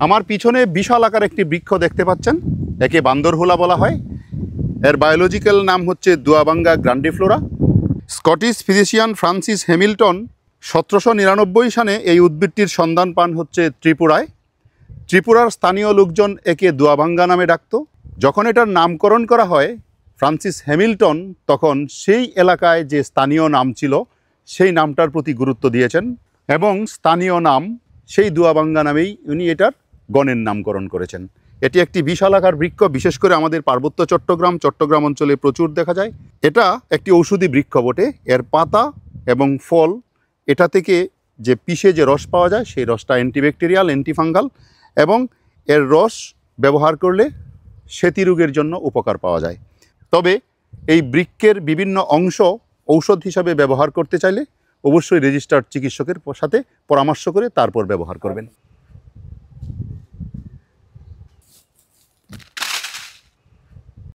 আমার পিছনে বিশাল আকার একটি বৃক্ষ দেখতে পাচ্ছেন, একে বান্দরহুলা বলা হয়। এর বায়োলজিক্যাল নাম হচ্ছে দুয়াবাঙ্গা grandiflora. Scottish physician Francis Hamilton 1799 সালে এই উদ্ভিদটির সন্ধান পান হচ্ছে ত্রিপুরায়। ত্রিপুরার স্থানীয় লোকজন একে দুয়াবাঙ্গা নামে ডাকত। যখন এটার নামকরণ করা হয় ফ্রান্সিস হ্যামিল্টন, তখন সেই এলাকায় যে স্থানীয় নাম ছিল সেই নামটার প্রতি গুরুত্ব দিয়েছেন এবং স্থানীয় নাম সেই দুয়াবাঙ্গা নামেই উনি এটার গণের নামকরণ করেছেন। এটি একটি বিশাল আকার বৃক্ষ, বিশেষ করে আমাদের পার্বত্য চট্টগ্রাম অঞ্চলে প্রচুর দেখা যায়। এটা একটি ঔষধি বৃক্ষ বটে। এর পাতা এবং ফল, এটা থেকে যে পিষে যে রস পাওয়া যায় সেই রসটা অ্যান্টিব্যাকটেরিয়াল, অ্যান্টিফাঙ্গাল এবং এর রস ব্যবহার করলে সেতি রোগের জন্য উপকার পাওয়া যায়। তবে এই বৃক্ষের বিভিন্ন অংশ ঔষধ হিসাবে ব্যবহার করতে চাইলে অবশ্যই রেজিস্টার্ড চিকিৎসকের সাথে পরামর্শ করে তারপর ব্যবহার করবেন।